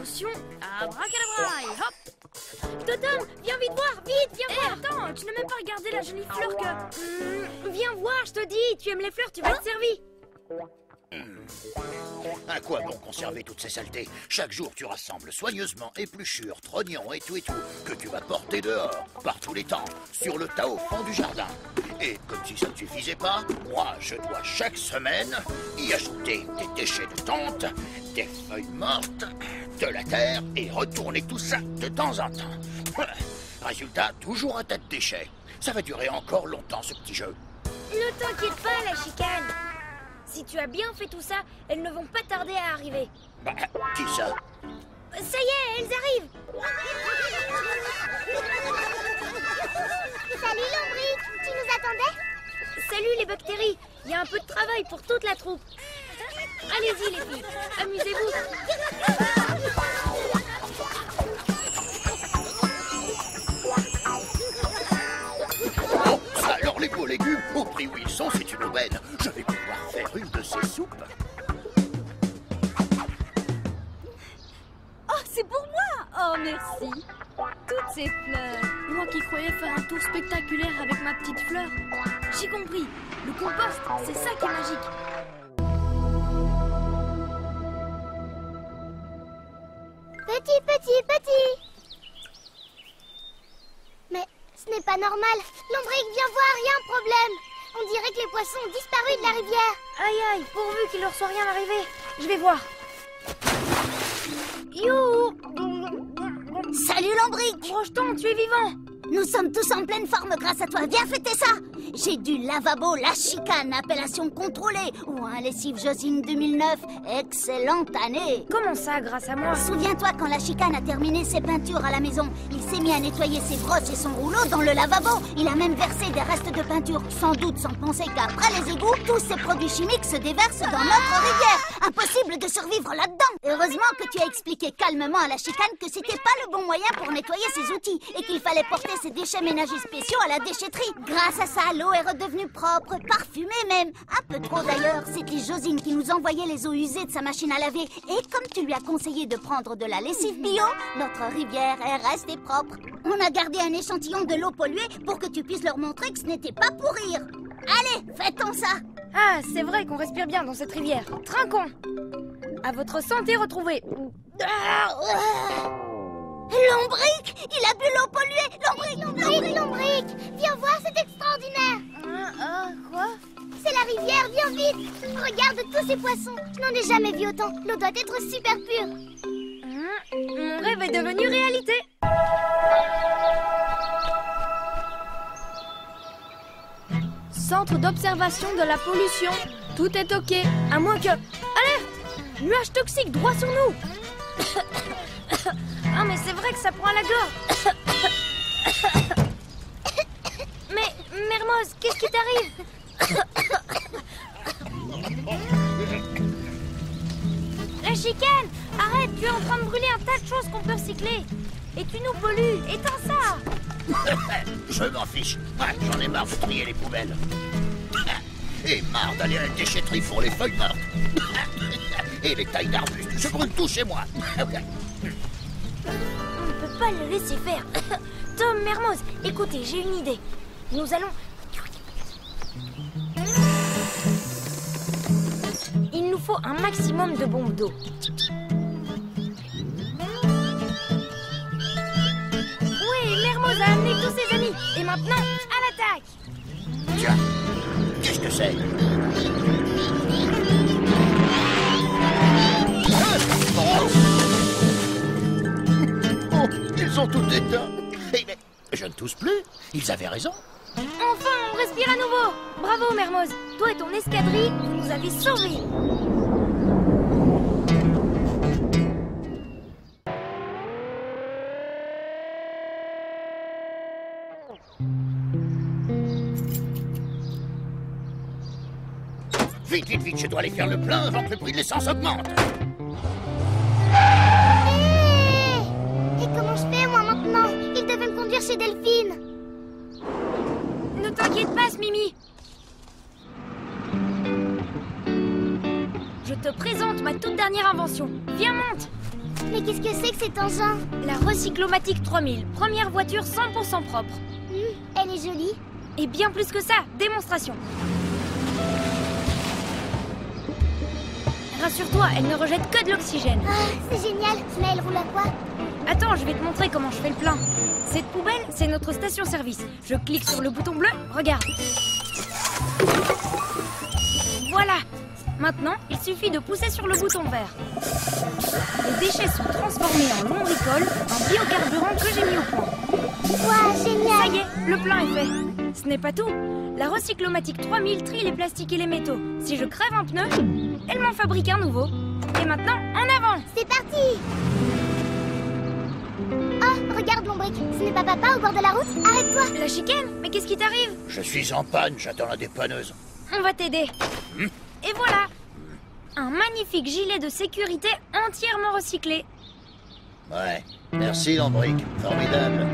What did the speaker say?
potion, abracadabra, et hop. Totem, viens vite voir, vite, viens voir. Attends, tu n'as même pas regardé la jolie fleur que... viens voir, je te dis, tu aimes les fleurs, tu vas être servi. À quoi bon conserver toutes ces saletés? Chaque jour, tu rassembles soigneusement épluchures, trognons et tout, que tu vas porter dehors, par tous les temps, sur le tas au fond du jardin. Et comme si ça ne suffisait pas, moi, je dois chaque semaine y ajouter des déchets de tente, des feuilles mortes, de la terre, et retourner tout ça de temps en temps. Résultat, toujours un tas de déchets. Ça va durer encore longtemps, ce petit jeu. Ne t'inquiète pas, la chicane. Si tu as bien fait tout ça, elles ne vont pas tarder à arriver. Bah, qui ça? Ça y est, elles arrivent. Salut Lombric, tu nous attendais? Salut les bactéries, il y a un peu de travail pour toute la troupe. Allez-y les filles, amusez-vous. Oh, ça alors les beaux légumes, au prix où ils sont, c'est une aubaine. Je vais pouvoir faire une de ces soupes. Oh, c'est pour moi! Oh, merci! Toutes ces fleurs! Moi qui croyais faire un tour spectaculaire avec ma petite fleur. J'ai compris, le compost, c'est ça qui est magique. Petit. Mais ce n'est pas normal. Lombric, viens voir, il y a un problème. On dirait que les poissons ont disparu de la rivière. Aïe, pourvu qu'il leur soit rien arrivé. Je vais voir. Youhou! Salut Lombric! Rocheton, tu es vivant! Nous sommes tous en pleine forme grâce à toi. Viens fêter ça! J'ai du lavabo La Chicane, appellation contrôlée, ou un lessive Josine 2009. Excellente année! Comment ça, grâce à moi? Souviens-toi quand La Chicane a terminé ses peintures à la maison. Il s'est mis à nettoyer ses brosses et son rouleau dans le lavabo. Il a même versé des restes de peinture, sans doute sans penser qu'après les égouts, tous ces produits chimiques se déversent dans notre rivière. Impossible de survivre là-dedans. Heureusement que tu as expliqué calmement à La Chicane que c'était pas le bon moyen pour nettoyer ses outils et qu'il fallait porter ses déchets ménagers spéciaux à la déchetterie. Grâce à ça, l'eau est redevenue propre, parfumée même. Un peu trop d'ailleurs. C'était Josine qui nous envoyait les eaux usées de sa machine à laver. Et comme tu lui as conseillé de prendre de la lessive bio, notre rivière est restée propre. On a gardé un échantillon de l'eau polluée pour que tu puisses leur montrer que ce n'était pas pour rire. Allez, fêtons ça! Ah, c'est vrai qu'on respire bien dans cette rivière. Trinquons! À votre santé retrouvée. Lombric! Il a bu l'eau polluée! Lombric, viens voir, c'est extraordinaire. Quoi? C'est la rivière, viens vite. Regarde tous ces poissons. Je n'en ai jamais vu autant. L'eau doit être super pure. Mon rêve est devenu réalité. Centre d'observation de la pollution. Tout est ok, à moins que... Alerte! Nuage toxique droit sur nous. Ah mais c'est vrai que ça prend à la gorge. Mais Mermoz, qu'est-ce qui t'arrive? La chicane! Arrête, tu es en train de brûler un tas de choses qu'on peut recycler. Et tu nous pollues, éteins ça. Je m'en fiche. Ouais, j'en ai marre de trier les poubelles. Et marre d'aller à la déchetterie pour les feuilles mortes. Et les tailles d'arbustes. Je brûle tout chez moi. On ne peut pas le laisser faire. Tom, Mermoz, écoutez, j'ai une idée. Nous allons... Il nous faut un maximum de bombes d'eau. Oui, Mermoz a amené tous ses amis. Et maintenant, à l'attaque. Tiens, qu'est-ce que c'est? Oh, ils ont tout éteint. Mais je ne tousse plus. Ils avaient raison. Enfin, on respire à nouveau. Bravo, Mermoz. Toi et ton escadrille, vous nous avez sauvés. Vite, vite, vite, je dois aller faire le plein avant que le prix de l'essence augmente. Et comment je fais, moi, maintenant? Ils devaient me conduire chez Delphine. Ne t'inquiète pas, Mimi. Je te présente ma toute dernière invention. Viens, monte. Mais qu'est-ce que c'est que cet engin? La Recyclomatic 3000, première voiture 100% propre. Elle est jolie. Et bien plus que ça, démonstration. Rassure-toi, elle ne rejette que de l'oxygène. Ah, c'est génial. Mais elle roule à quoi? Attends, je vais te montrer comment je fais le plein. Cette poubelle, c'est notre station-service. Je clique sur le bouton bleu, regarde. Voilà. Maintenant, il suffit de pousser sur le bouton vert. Les déchets sont transformés en lombricole, un biocarburant que j'ai mis au point. Waouh, génial. Ça y est, le plein est fait. Ce n'est pas tout. La Recyclomatic 3000 trie les plastiques et les métaux. Si je crève un pneu, elle m'en fabrique un nouveau. Et maintenant, en avant! C'est parti. Oh, regarde Lombric. Ce n'est pas papa au bord de la route? Arrête-toi. La chicane? Mais qu'est-ce qui t'arrive? Je suis en panne, j'attends la dépanneuse. On va t'aider. Et voilà! Un magnifique gilet de sécurité entièrement recyclé. Ouais, merci Lombric, formidable.